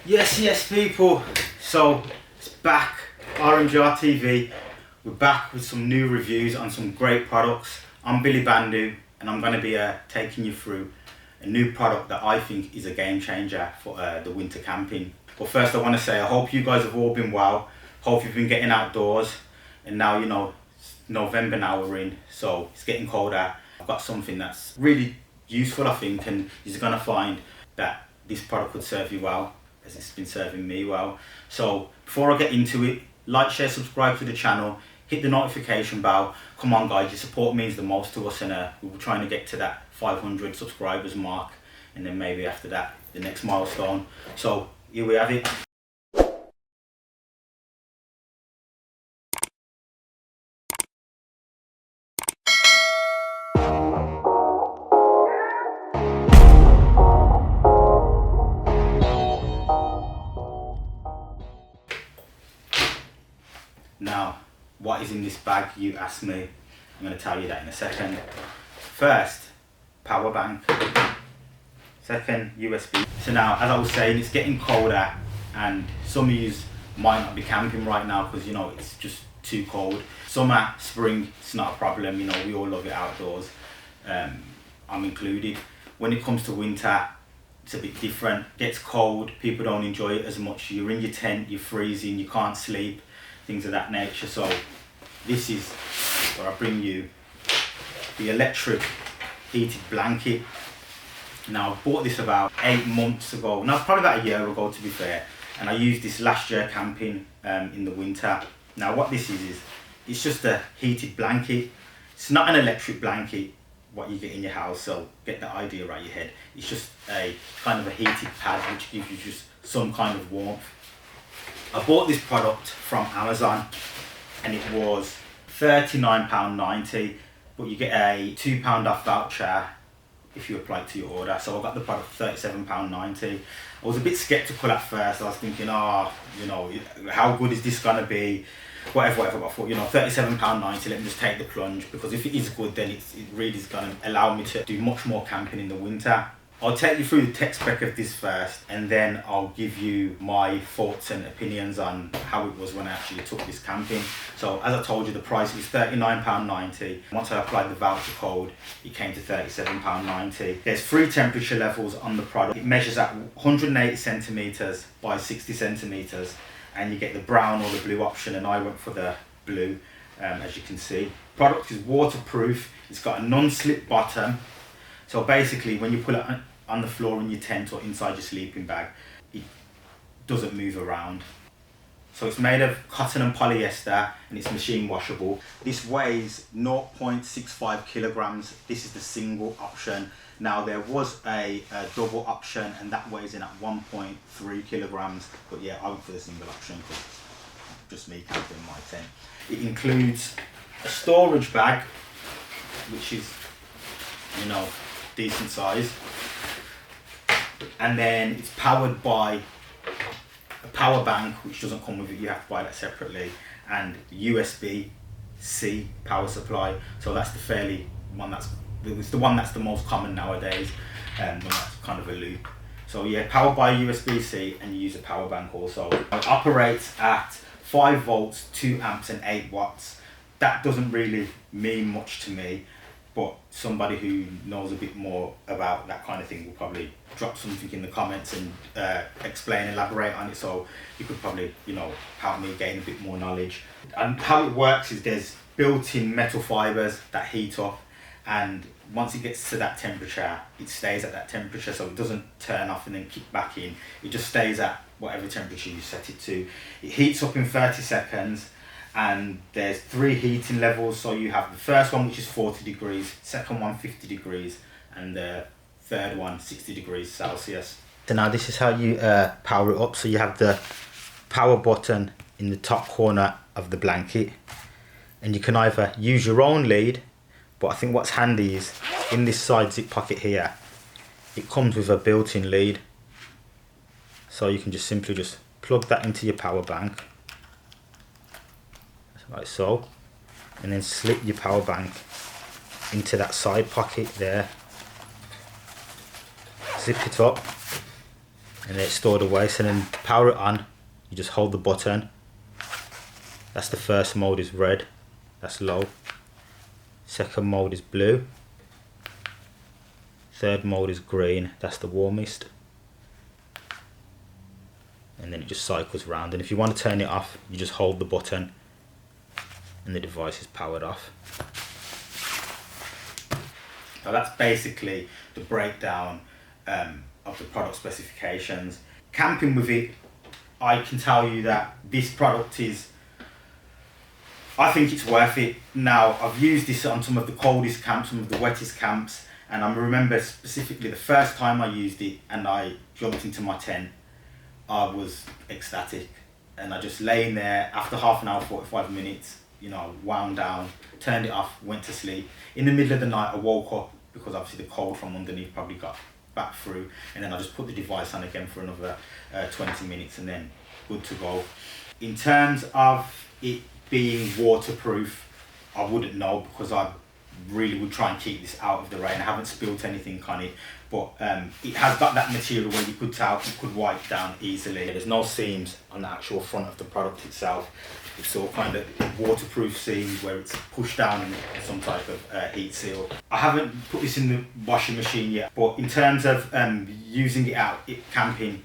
Yes, people. So it's back, RMGR TV. We're back with some new reviews on some great products. I'm Billy Bandu, and I'm going to be taking you through a new product that I think is a game changer for the winter camping. But first, I want to say I hope you guys have all been well. Hope you've been getting outdoors, and now it's November now we're in, so it's getting colder. I've got something that's really useful, I think, and you're going to find that this product would serve you well, as it's been serving me well. So before I get into it, like, share, subscribe to the channel, hit the notification bell. Come on guys, your support means the most to us, and we're trying to get to that 500 subscribers mark, and then maybe after that the next milestone. So here we have it. Now, what is in this bag, you ask me? I'm going to tell you that in a second. First, power bank. Second, USB. So now, as I was saying, it's getting colder, and some of you might not be camping right now because it's just too cold. Summer, spring, it's not a problem. We all love it outdoors. I'm included. When it comes to winter, it's a bit different. It gets cold, people don't enjoy it as much. You're in your tent, you're freezing, you can't sleep, things of that nature. So this is where I bring you the electric heated blanket. Now, I bought this about 8 months ago, no, probably about a year ago to be fair, and I used this last year camping in the winter. Now what this is it's just a heated blanket. It's not an electric blanket what you get in your house, so get the idea right in your head. It's just a kind of a heated pad which gives you just some kind of warmth. I bought this product from Amazon and it was £39.90, but you get a £2 off voucher if you apply to your order. So I got the product for £37.90. I was a bit skeptical at first. I was thinking, how good is this gonna be? Whatever. But I thought, £37.90, let me just take the plunge, because if it is good, then it really is gonna allow me to do much more camping in the winter. I'll take you through the tech spec of this first, and then I'll give you my thoughts and opinions on how it was when I actually took this camping. So as I told you, the price was £39.90. Once I applied the voucher code, it came to £37.90. There's 3 temperature levels on the product. It measures at 180 centimeters by 60 centimeters, and you get the brown or the blue option, and I went for the blue, as you can see. Product is waterproof. It's got a non-slip bottom. So basically, when you put it on the floor in your tent or inside your sleeping bag, it doesn't move around. So it's made of cotton and polyester, and it's machine washable. This weighs 0.65 kilograms. This is the single option. Now there was a double option, and that weighs in at 1.3 kilograms. But yeah, I went for the single option because just me camping in my tent. It includes a storage bag, which is, decent size, and then it's powered by a power bank, which doesn't come with it, you have to buy that separately, and USB-C power supply. So that's the one that's the most common nowadays, and that's kind of a loop. So yeah, powered by USB-C, and you use a power bank also. It operates at 5 volts, 2 amps and 8 watts. That doesn't really mean much to me, but somebody who knows a bit more about that kind of thing will probably drop something in the comments and elaborate on it, so you could probably help me gain a bit more knowledge. And how it works is there's built-in metal fibres that heat up, and once it gets to that temperature, it stays at that temperature, so it doesn't turn off and then kick back in. It just stays at whatever temperature you set it to. It heats up in 30 seconds. And there's 3 heating levels. So you have the first one, which is 40 degrees, second one 50 degrees, and the third one 60 degrees Celsius. So now this is how you power it up. So you have the power button in the top corner of the blanket, and you can either use your own lead, but I think what's handy is in this side zip pocket here, it comes with a built-in lead. So you can just simply plug that into your power bank, like so, and then slip your power bank into that side pocket there, zip it up, and then it's stored away. So then to power it on, you just hold the button. That's the first mode is red, that's low. Second mode is blue. Third mode is green, that's the warmest. And then it just cycles round, and if you want to turn it off, you just hold the button and the device is powered off. So that's basically the breakdown of the product specifications. Camping with it, I can tell you that this product is, I think it's worth it. Now, I've used this on some of the coldest camps, some of the wettest camps, and I remember specifically the first time I used it and I jumped into my tent, I was ecstatic. And I just lay in there after half an hour, 45 minutes, you know, wound down, turned it off, went to sleep. In the middle of the night, I woke up because obviously the cold from underneath probably got back through, and then I just put the device on again for another 20 minutes and then good to go. In terms of it being waterproof, I wouldn't know, because I really would try and keep this out of the rain. I haven't spilled anything on it, but it has got that material where you could tell it could wipe down easily. There's no seams on the actual front of the product itself. It's all kind of waterproof seams where it's pushed down in some type of heat seal. I haven't put this in the washing machine yet, but in terms of using it out camping,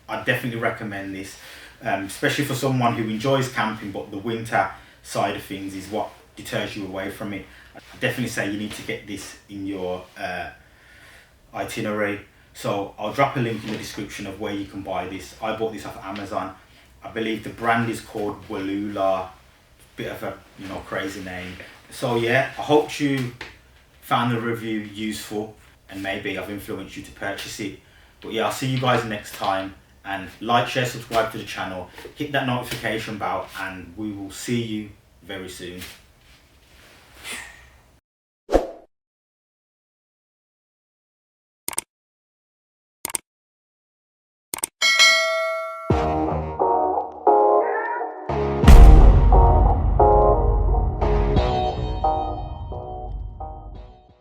I definitely recommend this, especially for someone who enjoys camping, but the winter side of things is what deters you away from it. I definitely say you need to get this in your itinerary. So I'll drop a link in the description of where you can buy this. I bought this off Amazon. I believe the brand is called Walula, bit of a crazy name. So yeah, I hope you found the review useful and maybe I've influenced you to purchase it. But yeah, I'll see you guys next time, and like, share, subscribe to the channel, hit that notification bell, and we will see you very soon.